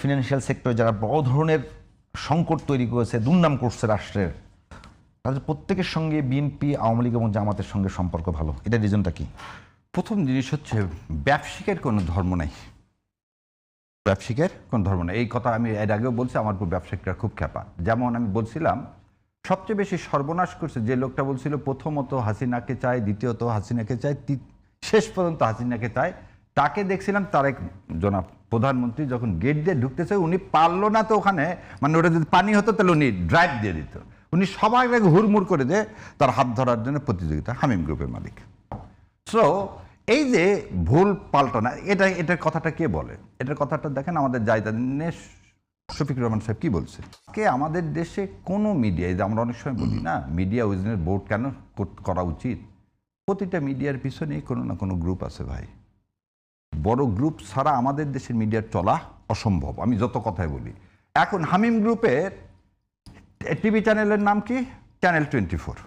Financial সেক্টরে যারা বড় ধরনের সংকট তৈরি করেছে, দুর্নাম করছে রাষ্ট্রের, তাদের প্রত্যেকের সঙ্গে বিএনপি, আওয়ামী লীগ এবং জামাতের সঙ্গে সম্পর্ক ভালো। এটা রিজনটা কি? প্রথম জিনিস হচ্ছে ব্যবসায়িকের কোনো ধর্ম নাই। ব্যবসায়িকের কোনো ধর্ম নাই, এই কথা আমি এর আগেও বলছি। আমার উপর ব্যবসায়িকরা খুব খ্যাপা। যেমন আমি বলছিলাম, সবচেয়ে বেশি সর্বনাশ করছে যে লোকটা বলছিল প্রথমত হাসিনাকে চায়, দ্বিতীয়ত হাসিনাকে চায়, শেষ পর্যন্ত হাসিনাকে চায়, তাকে দেখছিলাম তারেক জনাব প্রধানমন্ত্রী যখন গেট দিয়ে ঢুকতেছে, উনি পারলো না তো ওখানে, মানে ওটা যদি পানি হতো তাহলে উনি ড্রাইভ দিয়ে দিত। উনি সবাই হুড়মুড় করে দিয়ে তার হাত ধরার জন্য প্রতিযোগিতা, হামিম গ্রুপের মালিক। সো এই যে ভুল পাল্টানা, এটার কথাটা কে বলে? এটার কথাটা দেখেন আমাদের জায়দানের শফিকুর রহমান সাহেব কি বলছে। কে আমাদের দেশে কোনো মিডিয়া, এই যে আমরা অনেক সময় বলি না মিডিয়া উইজনের বোর্ড কেন করা উচিত, প্রতিটা মিডিয়ার পিছনেই কোনো না কোনো গ্রুপ আছে ভাই। বড় গ্রুপ ছাড়া আমাদের দেশের মিডিয়ার চলা অসম্ভব, আমি যত কথাই বলি। এখন হামিম গ্রুপের টিভি চ্যানেলের নাম কি? চ্যানেল 24।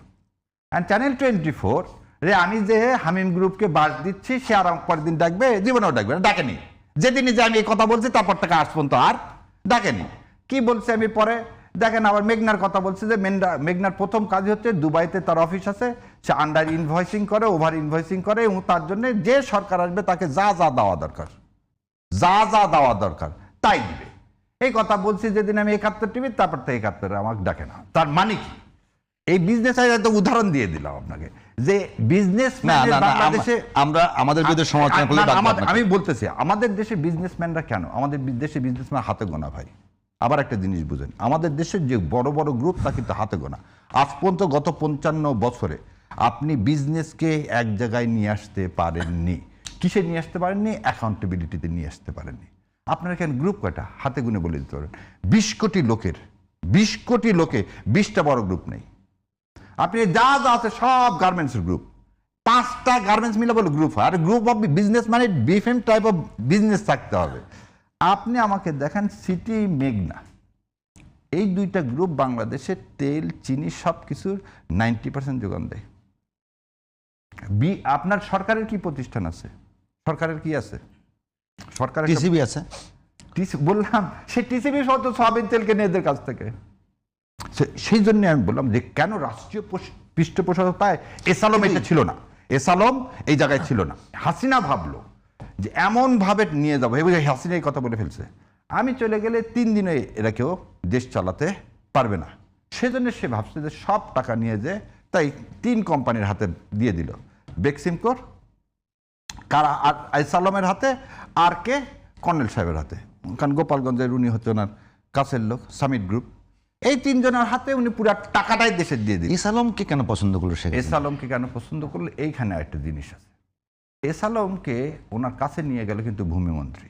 অ্যান্ড চ্যানেল 24 রে আমি যে হামিম গ্রুপকে বাস দিচ্ছি, সে আর পরের দিন ডাকবে? জীবনেও ডাকবে না, ডাকেনি। যেদিনই যে আমি এই কথা বলছি তারপর থেকে আজ পর্যন্ত আর ডাকেনি। কি বলছে আমি পরে দেখেন, আবার মেঘনার কথা বলছে যে মেঘনার প্রথম কাজ হচ্ছে দুবাইতে তার অফিস আছে, সে আন্ডার ইনভয়েসিং করে, ওভার ইনভয়েসিং করে, এবং তার জন্য যে সরকার আসবে তাকে যা যা দেওয়া দরকার তাই দিবে। এই কথা বলছি যেদিন আমি 71 টিভি, তারপর থেকে 71 আমাকে ডাকে না। তার মানে কি? এই বিজনেস একটা উদাহরণ দিয়ে দিলাম আপনাকে যে বাংলাদেশে আমরা আমাদের বিরুদ্ধে সমালোচনা করলে আমি বলতেছি আমাদের দেশে বিজনেসম্যানরা কেন, আমাদের দেশে বিজনেসম্যান হাতে গোনা ভাই। আবার একটা জিনিস বুঝেন, আমাদের দেশের যে বড় বড় গ্রুপ তা কিন্তু হাতে গোনা। আজ পর্যন্ত গত 55 বছরে আপনি বিজনেসকে এক জায়গায় নিয়ে আসতে পারেননি। কিসে নিয়ে আসতে পারেননি? অ্যাকাউন্টেবিলিটিতে নিয়ে আসতে পারেননি। আপনার এখানে গ্রুপ কয়টা? হাতে গুনে বলে দিতে পারেন। 20 কোটি লোকে 20টা বড় গ্রুপ নেই। আপনি যা যা আছে সব গার্মেন্টসের গ্রুপ, 5টা গার্মেন্টস মিলে বলে গ্রুপ হয়। আর গ্রুপ অফ বিজনেস মানে ডিফারেন্ট টাইপ অফ বিজনেস থাকতে হবে। আপনি আমাকে দেখেন সিটি, মেঘনা, এই 2টা গ্রুপ বাংলাদেশে তেল, চিনি সব কিছুর 90% যোগান দেয়। আপনার সরকারের কি প্রতিষ্ঠান আছে? সরকারের কি আছে? সরকারের টিসিবি আছে। বললাম সে টিসিবি সহ সয়াবিন তেল কেনে এদের কাছ থেকে। সেই জন্য আমি বললাম যে কেন রাষ্ট্রীয় পৃষ্ঠপোষকতায় এসালম এটা ছিল না, এসালম এই জায়গায় ছিল না। হাসিনা ভাবলো যে এমন ভাবে নিয়ে যাবো, এবং হাসিনা এই কথা বলে ফেলছে, আমি চলে গেলে 3 দিনে এরা কেউ দেশ চালাতে পারবে না। সেজন্য সে ভাবছে যে সব টাকা নিয়ে যে তাই 3 কোম্পানির হাতে দিয়ে দিল, বেক্সিমকোর, কারা, আর এসালমের হাতে, আর কে, কর্নেল সাহেবের হাতে। কারণ গোপালগঞ্জের উনি হচ্ছে ওনার কাছের লোক, সামিট গ্রুপ। এই 3 জনের হাতে উনি পুরো টাকাটাই দেশে দিয়ে দিলেন। এসালমকে কেন পছন্দ করলো? এসালমকে কেন পছন্দ করলো? এইখানে একটা জিনিস আছে। এসালমকে ওনার কাছে নিয়ে গেল কিন্তু ভূমিমন্ত্রী,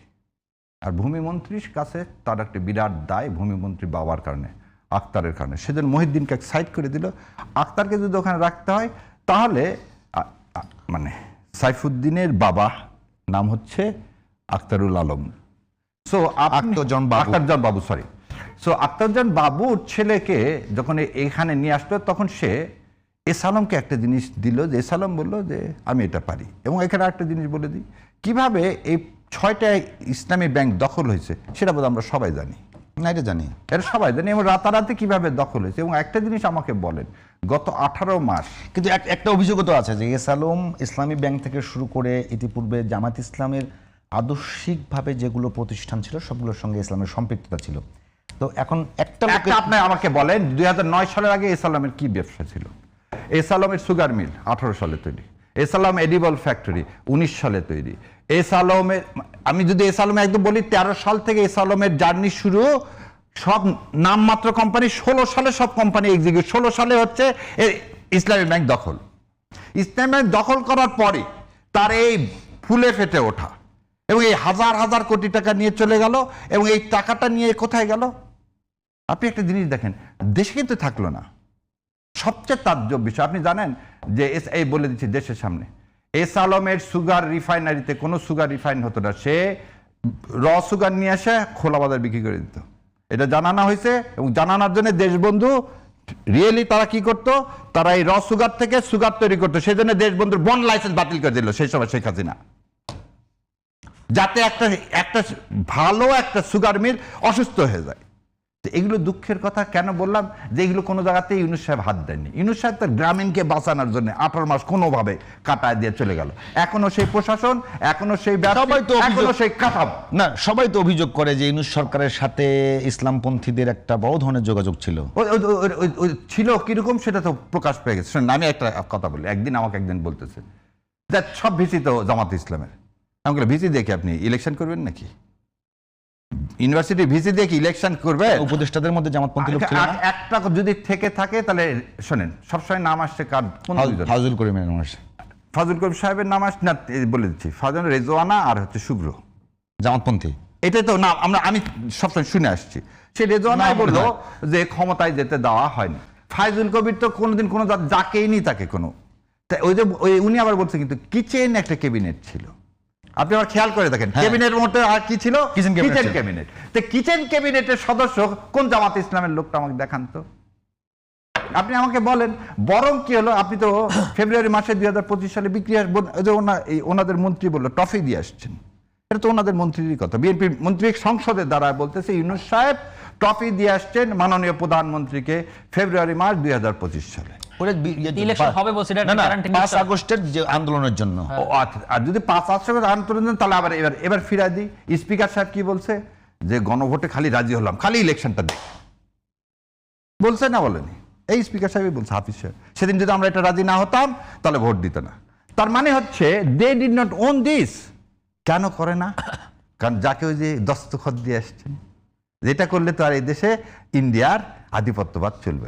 আর ভূমিমন্ত্রীর কাছে তার একটা বিরাট দায় ভূমিমন্ত্রী বাবার কারণে, আক্তারের কারণে। সেদিন মহিউদ্দিনকে সাইড করে দিল। আক্তারকে যদি ওখানে রাখতে হয় তাহলে মানে সাইফুদ্দিনের বাবা নাম হচ্ছে আক্তারুল আলম, সো আক্তারজন বাবু, সরি। সো আক্তারজন বাবুর ছেলেকে যখন এখানে নিয়ে আসলো, তখন সে এসালমকে একটা জিনিস দিল, যে এসালম বললো যে আমি এটা পারি। এবং এখানে একটা জিনিস বলে দিই, কিভাবে এই 6টা ইসলামী ব্যাংক দখল হয়েছে সেটা বোধ আমরা সবাই জানি না, এটা জানি, এটা সবাই জানি, এবং রাতারাতি কিভাবে দখল হয়েছে। এবং একটা জিনিস আমাকে বলেন, গত 18 মাস, কিন্তু একটা অভিযোগও তো আছে যে এসালম ইসলামী ব্যাংক থেকে শুরু করে ইতিপূর্বে জামাত ইসলামের আদর্শিকভাবে যেগুলো প্রতিষ্ঠান ছিল সবগুলোর সঙ্গে ইসলামের সম্পৃক্ততা ছিল। তো এখন একটা আপনি আমাকে বলেন 2009 সালের আগে এসালামের কি ব্যবসা ছিল? এসালামের সুগার মিল 18 সালে তৈরি, এসালাম এডিবল ফ্যাক্টরি 19 সালে তৈরি, এসালামের, আমি যদি এসালামে একদম বলি 13 সাল থেকে এসালামের জার্নি শুরু, সব নামমাত্র কোম্পানি, 16 সালে সব কোম্পানি এক্সিকিউট, 16 সালে হচ্ছে ইসলামী ব্যাংক দখল। ইসলামী ব্যাংক দখল করার পরে তার এই ফুলে ফেটে ওঠা, এবং এই হাজার হাজার কোটি টাকা নিয়ে চলে গেল, এবং এই টাকাটা নিয়ে কোথায় গেল? আপনি একটা জিনিস দেখেন, দেশে কিন্তু থাকলো না। সবচেয়ে তাজ্জব বিষয়, আপনি জানেন যে এই বলে দিচ্ছি দেশের সামনে, এসালমের সুগার রিফাইনারিতে কোনো সুগার রিফাইন হতো না, সে র সুগার নিয়ে এসে খোলা বাজার বিক্রি করে দিত। এটা জানানো হয়েছে, এবং জানানোর জন্য দেশবন্ধু রিয়েলি তারা কি করতো, তারা এই র সুগার থেকে সুগার তৈরি করতো। সেই জন্য দেশবন্ধুর বন্ড লাইসেন্স বাতিল করে দিল সেই সময় শেখ হাসিনা। যাতে একটা একটা ভালো একটা সুগার মিল অসুস্থ হয়ে যায়। তো এগুলো দুঃখের কথা। কেন বললাম যে এগুলো কোনো জায়গাতে ইউনূস সাহেব হাত দেননি। ইউনূস সাহেব তার গ্রামীণকে বাঁচানোর জন্য 18 মাস কোনোভাবে কাটায় দিয়ে চলে গেল। এখনো সেই প্রশাসন, এখনো সেই সবাই তো এখনো সেই কাঠামো। না, সবাই তো অভিযোগ করে যে ইউনূস সরকারের সাথে ইসলামপন্থীদের একটা বড় ধরনের যোগাযোগ ছিল। ওই ছিল কিরকম সেটা তো প্রকাশ পেয়ে গেছে। শোনেন, আমি একটা কথা বলি। আমাকে একদিন বলতেছে যে সব ভিসি তো জামাত ইসলামের। আমি বললাম, ভিসি দেখে আপনি ইলেকশন করবেন নাকি? ইউনিভার্সিটি ভিসি দিয়ে কি ইলেকশন করবে? উপদেষ্টাদের মধ্যে জামাতপন্থী লোক ছিল না? একটা যদি থেকে থাকে তাহলে শোনেন, সবসময় নাম আসছে কার? ফাজুল করিমের নাম আসে। ফাজুল করিম সাহেবের নাম আসছে না, বলে দিচ্ছি। ফাজুল, রেজওয়ানা আর হচ্ছে শুভ্র, জামাতপন্থী। এটাই তো নাম আমি সবসময় শুনে আসছি। সে রেজওয়ানাই বললো যে ক্ষমতায় যেতে দেওয়া হয়নি। ফাইজুল কবির তো কোনোদিন কোনো যাকেই নি তাকে কোনো। ওই যে উনি আবার বলছে কিন্তু কিচেন একটা ক্যাবিনেট ছিল। আপনি আবার খেয়াল করে দেখেন, ক্যাবিনেটের মধ্যে আর কি ছিল? Kitchen cabinet. তো কিচেন ক্যাবিনেটের সদস্য কোন জামাত ইসলামের লোকটা আমাকে দেখান তো। আপনি আমাকে বলেন। বরং কি হলো, আপনি তো ফেব্রুয়ারি মাসে 2025 সালে ওনাদের মন্ত্রী বললো ট্রফি দিয়ে আসছেন। এটা তো ওনাদের মন্ত্রীরই কথা। বিএনপি মন্ত্রী সংসদের দ্বারা বলতেছে ইউনূস সাহেব ট্রফি দিয়ে আসছেন মাননীয় প্রধানমন্ত্রীকে ফেব্রুয়ারি মাস 2025 সালে। ইলেকশন হবে বলছে, এটা গ্যারান্টি 5 আগস্টের যে আন্দোলনের জন্য। আর যদি 5 আগস্টের আন্দোলন দেন তাহলে আবার এবার ফিরাই দিই। স্পিকার সাহেব কি বলছে যে গণভোটে খালি রাজি হলাম, খালি ইলেকশনটা দেখ। বলছে না বলেনি? এই স্পিকার সাহেবই বলছে, হাফিজ সাহেব। সেদিন যদি আমরা এটা রাজি না হতাম তাহলে ভোট দিত না। তার মানে হচ্ছে they did not own this. কেন করে না? কারণ যাকে ওই যে দস্তখত দিয়ে আসছেন, যেটা করলে তো আর এই দেশে ইন্ডিয়ার আধিপত্যবাদ চলবে না।